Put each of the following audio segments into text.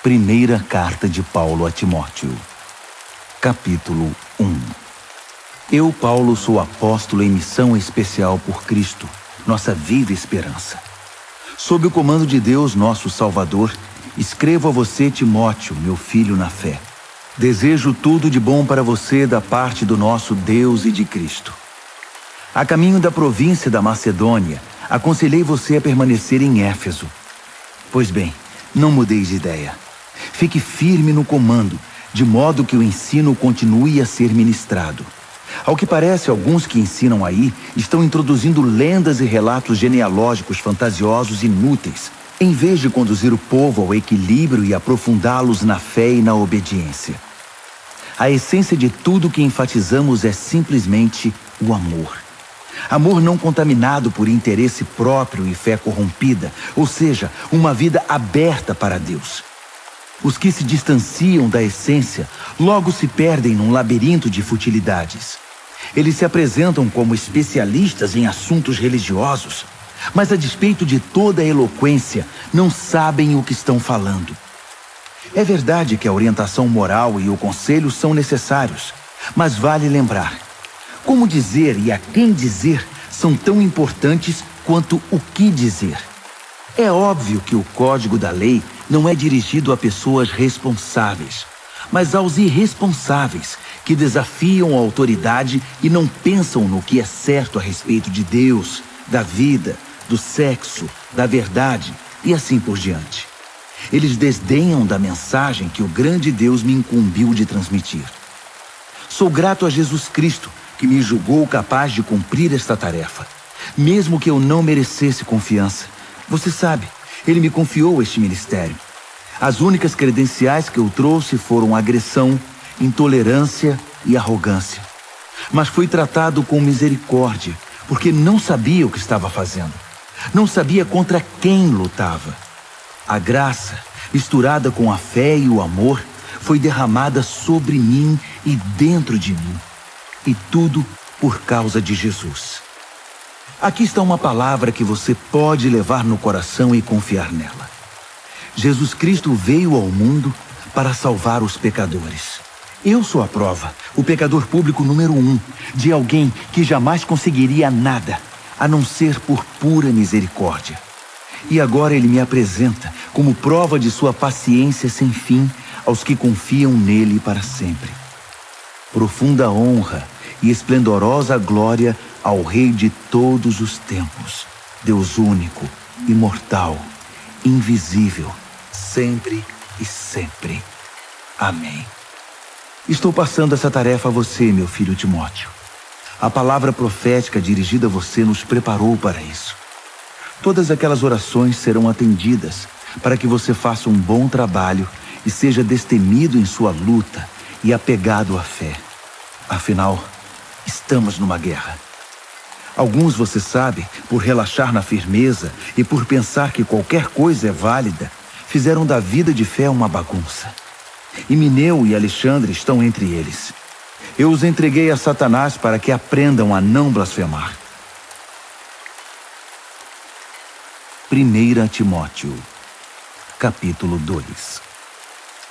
Primeira carta de Paulo a Timóteo. Capítulo 1. Eu, Paulo, sou apóstolo em missão especial por Cristo, nossa viva esperança. Sob o comando de Deus, nosso Salvador, escrevo a você, Timóteo, meu filho na fé. Desejo tudo de bom para você da parte do nosso Deus e de Cristo. A caminho da província da Macedônia, aconselhei você a permanecer em Éfeso. Pois bem, não mudei de ideia. Fique firme no comando, de modo que o ensino continue a ser ministrado. Ao que parece, alguns que ensinam aí estão introduzindo lendas e relatos genealógicos fantasiosos inúteis, em vez de conduzir o povo ao equilíbrio e aprofundá-los na fé e na obediência. A essência de tudo que enfatizamos é simplesmente o amor. Amor não contaminado por interesse próprio e fé corrompida, ou seja, uma vida aberta para Deus. Os que se distanciam da essência logo se perdem num labirinto de futilidades. Eles se apresentam como especialistas em assuntos religiosos, mas a despeito de toda a eloquência, não sabem o que estão falando. É verdade que a orientação moral e o conselho são necessários, mas vale lembrar: como dizer e a quem dizer são tão importantes quanto o que dizer. É óbvio que o código da lei não é dirigido a pessoas responsáveis, mas aos irresponsáveis, que desafiam a autoridade e não pensam no que é certo a respeito de Deus, da vida, do sexo, da verdade e assim por diante. Eles desdenham da mensagem que o grande Deus me incumbiu de transmitir. Sou grato a Jesus Cristo, que me julgou capaz de cumprir esta tarefa, mesmo que eu não merecesse confiança. Você sabe, ele me confiou este ministério. As únicas credenciais que eu trouxe foram agressão, intolerância e arrogância. Mas fui tratado com misericórdia, porque não sabia o que estava fazendo. Não sabia contra quem lutava. A graça, misturada com a fé e o amor, foi derramada sobre mim e dentro de mim. E tudo por causa de Jesus. Aqui está uma palavra que você pode levar no coração e confiar nela. Jesus Cristo veio ao mundo para salvar os pecadores. Eu sou a prova, o pecador público número 1, de alguém que jamais conseguiria nada, a não ser por pura misericórdia. E agora ele me apresenta como prova de sua paciência sem fim aos que confiam nele para sempre. Profunda honra e esplendorosa glória ao Rei de todos os tempos, Deus único, imortal, invisível, sempre e sempre. Amém. Estou passando essa tarefa a você, meu filho Timóteo. A palavra profética dirigida a você nos preparou para isso. Todas aquelas orações serão atendidas para que você faça um bom trabalho e seja destemido em sua luta e apegado à fé. Afinal, estamos numa guerra. Alguns, você sabe, por relaxar na firmeza e por pensar que qualquer coisa é válida, fizeram da vida de fé uma bagunça. Himeneu e Alexandre estão entre eles. Eu os entreguei a Satanás para que aprendam a não blasfemar. 1 Timóteo, capítulo 2.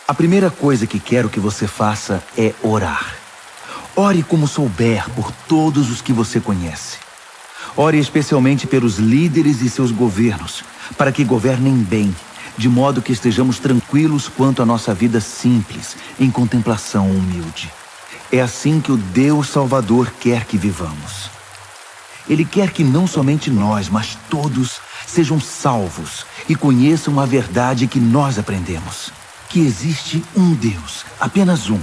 A primeira coisa que quero que você faça é orar. Ore como souber por todos os que você conhece. Ore especialmente pelos líderes e seus governos, para que governem bem, de modo que estejamos tranquilos quanto à nossa vida simples, em contemplação humilde. É assim que o Deus Salvador quer que vivamos. Ele quer que não somente nós, mas todos sejam salvos e conheçam a verdade que nós aprendemos: que existe um Deus, apenas um,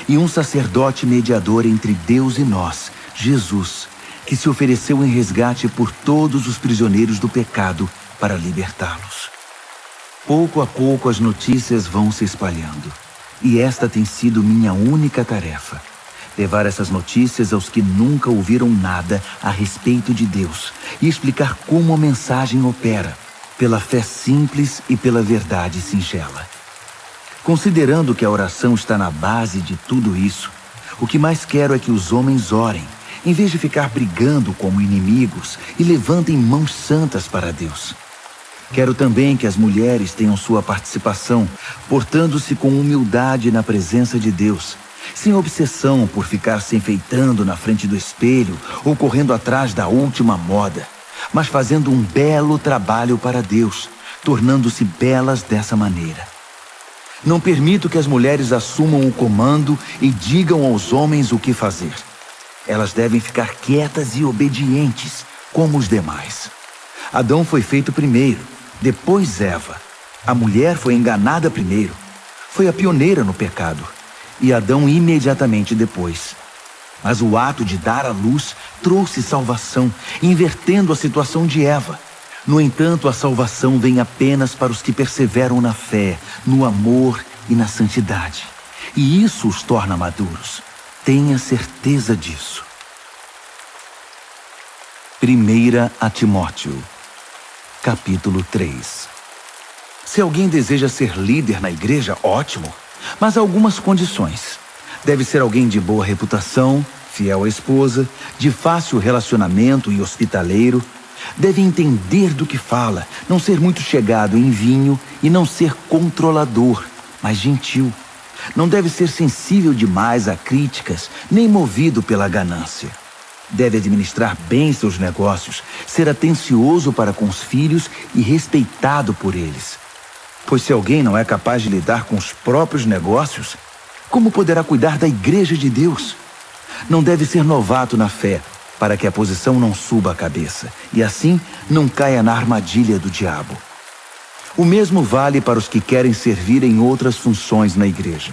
e um sacerdote mediador entre Deus e nós, Jesus, que se ofereceu em resgate por todos os prisioneiros do pecado para libertá-los. Pouco a pouco as notícias vão se espalhando, e esta tem sido minha única tarefa: levar essas notícias aos que nunca ouviram nada a respeito de Deus e explicar como a mensagem opera, pela fé simples e pela verdade singela. Considerando que a oração está na base de tudo isso, o que mais quero é que os homens orem, em vez de ficar brigando como inimigos, e levantem mãos santas para Deus. Quero também que as mulheres tenham sua participação, portando-se com humildade na presença de Deus, sem obsessão por ficar se enfeitando na frente do espelho ou correndo atrás da última moda, mas fazendo um belo trabalho para Deus, tornando-se belas dessa maneira. Não permito que as mulheres assumam o comando e digam aos homens o que fazer. Elas devem ficar quietas e obedientes, como os demais. Adão foi feito primeiro, depois Eva. A mulher foi enganada primeiro. Foi a pioneira no pecado. E Adão imediatamente depois. Mas o ato de dar à luz trouxe salvação, invertendo a situação de Eva. No entanto, a salvação vem apenas para os que perseveram na fé, no amor e na santidade. E isso os torna maduros. Tenha certeza disso. 1 a Timóteo, capítulo 3. Se alguém deseja ser líder na igreja, ótimo, mas há algumas condições. Deve ser alguém de boa reputação, fiel à esposa, de fácil relacionamento e hospitaleiro. Deve entender do que fala, não ser muito chegado em vinho e não ser controlador, mas gentil. Não deve ser sensível demais a críticas, nem movido pela ganância. Deve administrar bem seus negócios, ser atencioso para com os filhos e respeitado por eles. Pois se alguém não é capaz de lidar com os próprios negócios, como poderá cuidar da igreja de Deus? Não deve ser novato na fé, para que a posição não suba a cabeça, e assim não caia na armadilha do diabo. O mesmo vale para os que querem servir em outras funções na igreja.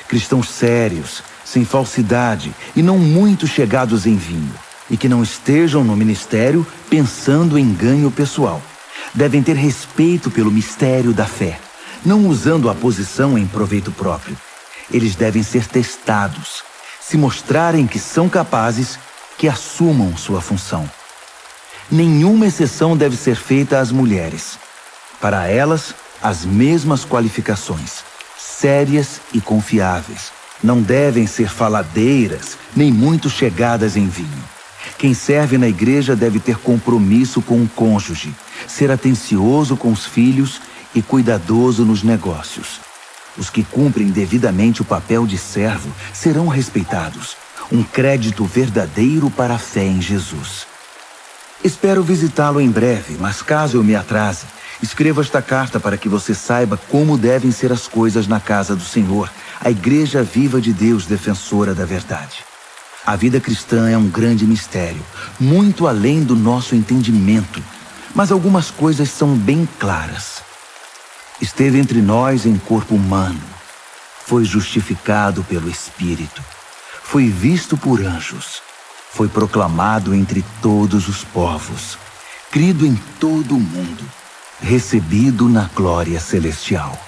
Cristãos sérios, sem falsidade e não muito chegados em vinho, e que não estejam no ministério pensando em ganho pessoal. Devem ter respeito pelo mistério da fé, não usando a posição em proveito próprio. Eles devem ser testados. Se mostrarem que são capazes, que assumam sua função. Nenhuma exceção deve ser feita às mulheres. Para elas, as mesmas qualificações, sérias e confiáveis. Não devem ser faladeiras, nem muito chegadas em vinho. Quem serve na igreja deve ter compromisso com o cônjuge, ser atencioso com os filhos e cuidadoso nos negócios. Os que cumprem devidamente o papel de servo serão respeitados. Um crédito verdadeiro para a fé em Jesus. Espero visitá-lo em breve, mas caso eu me atrase, escreva esta carta para que você saiba como devem ser as coisas na casa do Senhor, a Igreja Viva de Deus, defensora da verdade. A vida cristã é um grande mistério, muito além do nosso entendimento, mas algumas coisas são bem claras. Esteve entre nós em corpo humano, foi justificado pelo Espírito, foi visto por anjos, foi proclamado entre todos os povos, crido em todo o mundo, recebido na glória celestial.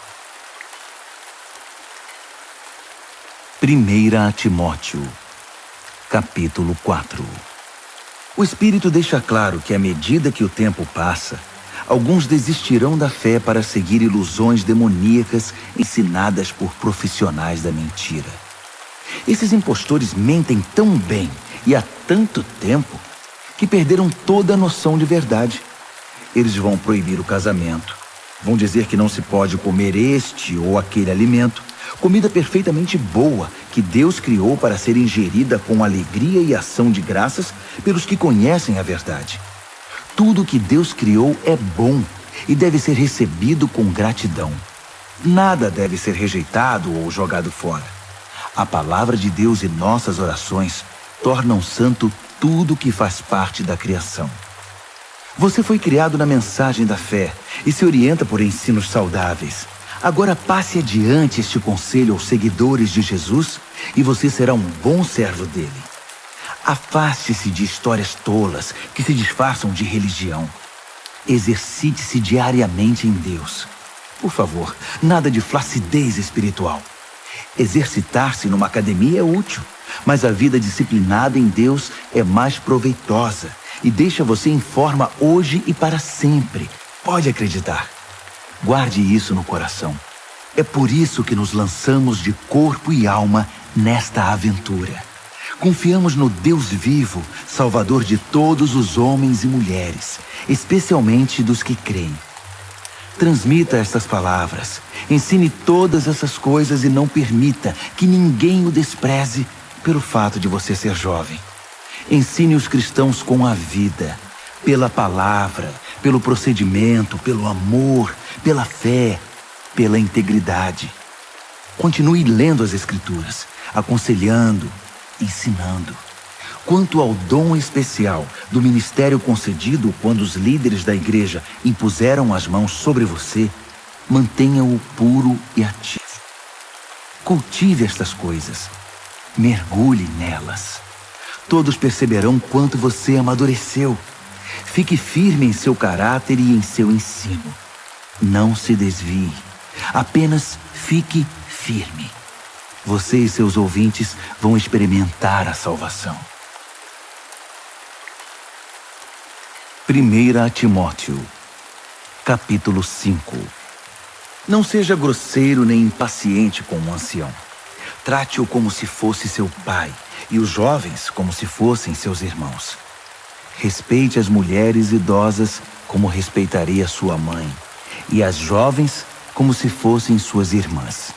1 Timóteo, capítulo 4. O Espírito deixa claro que à medida que o tempo passa, alguns desistirão da fé para seguir ilusões demoníacas ensinadas por profissionais da mentira. Esses impostores mentem tão bem e há tanto tempo que perderam toda a noção de verdade. Eles vão proibir o casamento, vão dizer que não se pode comer este ou aquele alimento, comida perfeitamente boa que Deus criou para ser ingerida com alegria e ação de graças pelos que conhecem a verdade. Tudo que Deus criou é bom e deve ser recebido com gratidão. Nada deve ser rejeitado ou jogado fora. A palavra de Deus e nossas orações tornam santo tudo que faz parte da criação. Você foi criado na mensagem da fé e se orienta por ensinos saudáveis. Agora passe adiante este conselho aos seguidores de Jesus e você será um bom servo dele. Afaste-se de histórias tolas que se disfarçam de religião. Exercite-se diariamente em Deus. Por favor, nada de flacidez espiritual. Exercitar-se numa academia é útil, mas a vida disciplinada em Deus é mais proveitosa e deixa você em forma hoje e para sempre. Pode acreditar. Guarde isso no coração. É por isso que nos lançamos de corpo e alma nesta aventura. Confiamos no Deus vivo, Salvador de todos os homens e mulheres, especialmente dos que creem. Transmita estas palavras. Ensine todas essas coisas e não permita que ninguém o despreze pelo fato de você ser jovem. Ensine os cristãos com a vida, pela palavra, pelo procedimento, pelo amor, pela fé, pela integridade. Continue lendo as Escrituras, aconselhando, ensinando. Quanto ao dom especial do ministério concedido quando os líderes da igreja impuseram as mãos sobre você, mantenha-o puro e ativo. Cultive estas coisas. Mergulhe nelas. Todos perceberão quanto você amadureceu. Fique firme em seu caráter e em seu ensino. Não se desvie. Apenas fique firme. Você e seus ouvintes vão experimentar a salvação. 1 Timóteo, capítulo 5. Não seja grosseiro nem impaciente com o ancião. Trate-o como se fosse seu pai e os jovens como se fossem seus irmãos. Respeite as mulheres idosas como respeitaria sua mãe e as jovens como se fossem suas irmãs.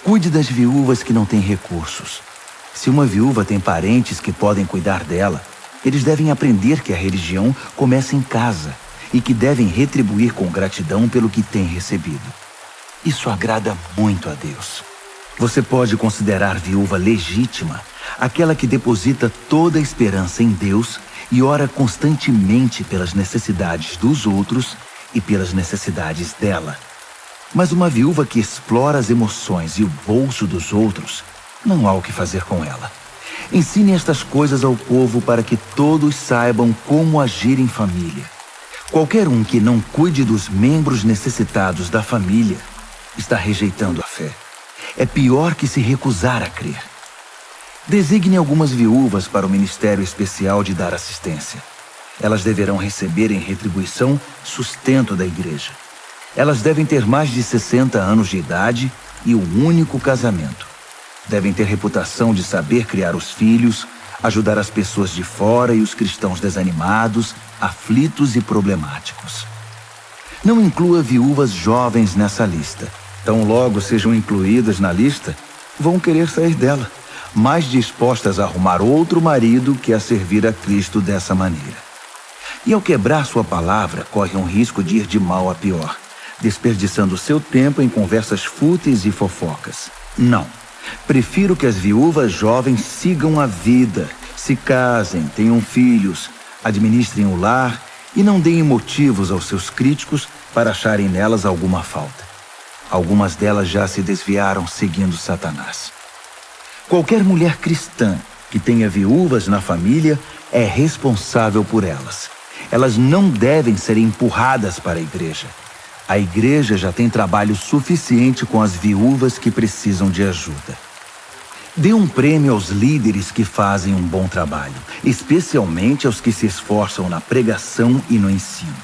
Cuide das viúvas que não têm recursos. Se uma viúva tem parentes que podem cuidar dela, eles devem aprender que a religião começa em casa e que devem retribuir com gratidão pelo que têm recebido. Isso agrada muito a Deus. Você pode considerar viúva legítima aquela que deposita toda a esperança em Deus e ora constantemente pelas necessidades dos outros e pelas necessidades dela. Mas uma viúva que explora as emoções e o bolso dos outros, não há o que fazer com ela. Ensine estas coisas ao povo para que todos saibam como agir em família. Qualquer um que não cuide dos membros necessitados da família está rejeitando a fé. É pior que se recusar a crer. Designe algumas viúvas para o ministério especial de dar assistência. Elas deverão receber em retribuição sustento da igreja. Elas devem ter mais de 60 anos de idade e um único casamento. Devem ter reputação de saber criar os filhos, ajudar as pessoas de fora e os cristãos desanimados, aflitos e problemáticos. Não inclua viúvas jovens nessa lista. Tão logo sejam incluídas na lista, vão querer sair dela, mais dispostas a arrumar outro marido que a servir a Cristo dessa maneira. E ao quebrar sua palavra, corre um risco de ir de mal a pior, desperdiçando seu tempo em conversas fúteis e fofocas. Não. Prefiro que as viúvas jovens sigam a vida, se casem, tenham filhos, administrem o lar e não deem motivos aos seus críticos para acharem nelas alguma falta. Algumas delas já se desviaram seguindo Satanás. Qualquer mulher cristã que tenha viúvas na família é responsável por elas. Elas não devem ser empurradas para a igreja. A igreja já tem trabalho suficiente com as viúvas que precisam de ajuda. Dê um prêmio aos líderes que fazem um bom trabalho, especialmente aos que se esforçam na pregação e no ensino.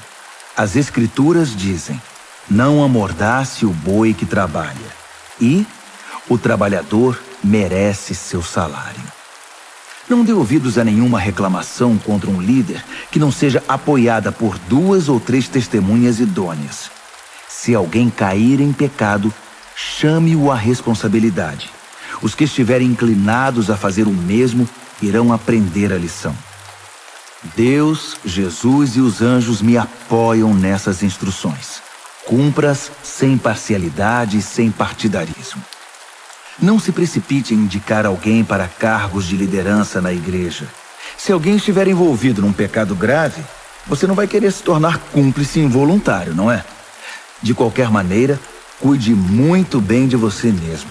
As Escrituras dizem: não amordace o boi que trabalha, e o trabalhador merece seu salário. Não dê ouvidos a nenhuma reclamação contra um líder que não seja apoiada por 2 ou 3 testemunhas idôneas. Se alguém cair em pecado, chame-o à responsabilidade. Os que estiverem inclinados a fazer o mesmo irão aprender a lição. Deus, Jesus e os anjos me apoiam nessas instruções. Cumpra-as sem parcialidade e sem partidarismo. Não se precipite em indicar alguém para cargos de liderança na igreja. Se alguém estiver envolvido num pecado grave, você não vai querer se tornar cúmplice involuntário, não é? De qualquer maneira, cuide muito bem de você mesmo.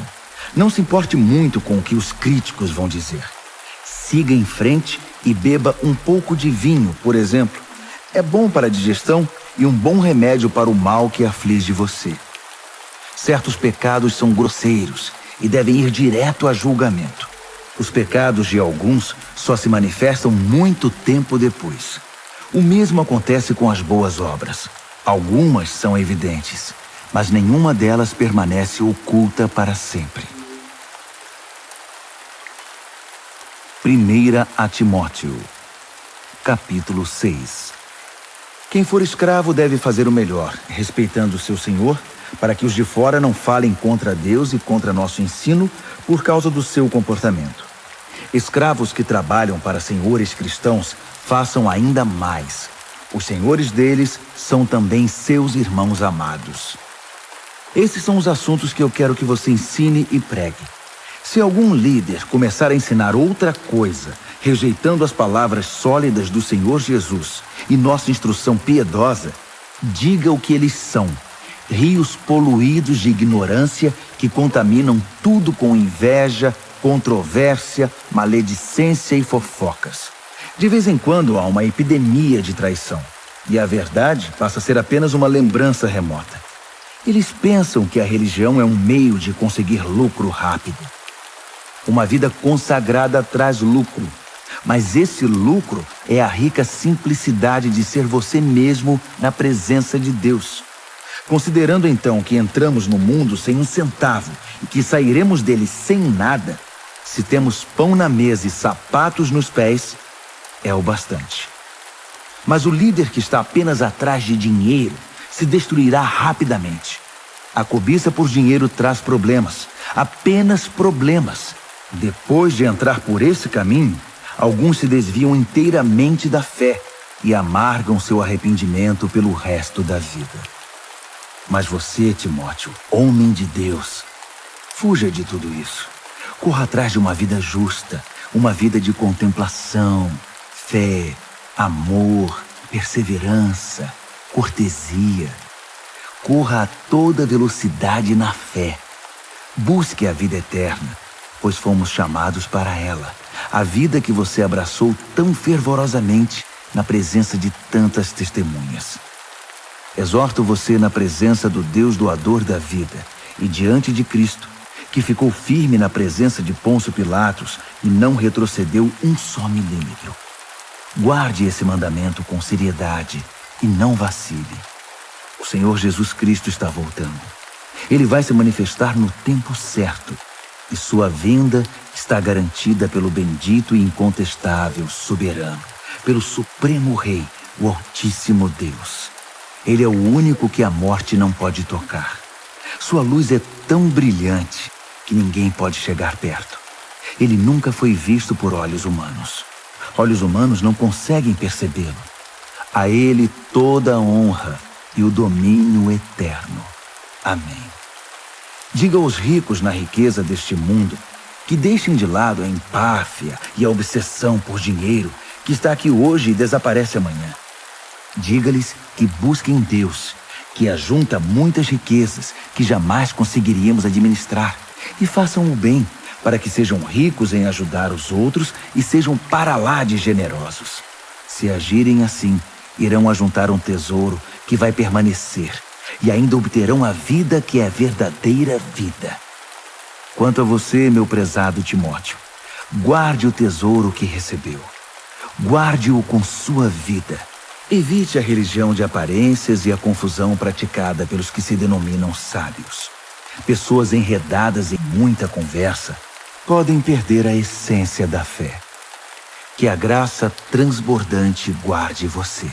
Não se importe muito com o que os críticos vão dizer. Siga em frente e beba um pouco de vinho, por exemplo. É bom para a digestão e um bom remédio para o mal que aflige você. Certos pecados são grosseiros e devem ir direto a julgamento. Os pecados de alguns só se manifestam muito tempo depois. O mesmo acontece com as boas obras. Algumas são evidentes, mas nenhuma delas permanece oculta para sempre. 1 Timóteo, capítulo 6. Quem for escravo deve fazer o melhor, respeitando o seu senhor, para que os de fora não falem contra Deus e contra nosso ensino por causa do seu comportamento. Escravos que trabalham para senhores cristãos façam ainda mais. Os senhores deles são também seus irmãos amados. Esses são os assuntos que eu quero que você ensine e pregue. Se algum líder começar a ensinar outra coisa, rejeitando as palavras sólidas do Senhor Jesus e nossa instrução piedosa, diga o que eles são: rios poluídos de ignorância que contaminam tudo com inveja, controvérsia, maledicência e fofocas. De vez em quando há uma epidemia de traição, e a verdade passa a ser apenas uma lembrança remota. Eles pensam que a religião é um meio de conseguir lucro rápido. Uma vida consagrada traz lucro, mas esse lucro é a rica simplicidade de ser você mesmo na presença de Deus. Considerando então que entramos no mundo sem um centavo e que sairemos dele sem nada, se temos pão na mesa e sapatos nos pés, é o bastante. Mas o líder que está apenas atrás de dinheiro se destruirá rapidamente. A cobiça por dinheiro traz problemas, apenas problemas. Depois de entrar por esse caminho, alguns se desviam inteiramente da fé e amargam seu arrependimento pelo resto da vida. Mas você, Timóteo, homem de Deus, fuja de tudo isso. Corra atrás de uma vida justa, uma vida de contemplação, fé, amor, perseverança, cortesia. Corra a toda velocidade na fé. Busque a vida eterna, pois fomos chamados para ela. A vida que você abraçou tão fervorosamente na presença de tantas testemunhas. Exorto você na presença do Deus doador da vida e diante de Cristo, que ficou firme na presença de Pôncio Pilatos e não retrocedeu um só milímetro. Guarde esse mandamento com seriedade e não vacile. O Senhor Jesus Cristo está voltando. Ele vai se manifestar no tempo certo e sua vinda está garantida pelo bendito e incontestável soberano, pelo Supremo Rei, o Altíssimo Deus. Ele é o único que a morte não pode tocar. Sua luz é tão brilhante que ninguém pode chegar perto. Ele nunca foi visto por olhos humanos. Olhos humanos não conseguem percebê-lo. A ele toda a honra e o domínio eterno. Amém. Diga aos ricos na riqueza deste mundo que deixem de lado a empáfia e a obsessão por dinheiro que está aqui hoje e desaparece amanhã. Diga-lhes que busquem Deus, que ajunta muitas riquezas que jamais conseguiríamos administrar, e façam o bem para que sejam ricos em ajudar os outros e sejam para lá de generosos. Se agirem assim, irão ajuntar um tesouro que vai permanecer e ainda obterão a vida que é a verdadeira vida. Quanto a você, meu prezado Timóteo, guarde o tesouro que recebeu. Guarde-o com sua vida. Evite a religião de aparências e a confusão praticada pelos que se denominam sábios. Pessoas enredadas em muita conversa podem perder a essência da fé. Que a graça transbordante guarde você.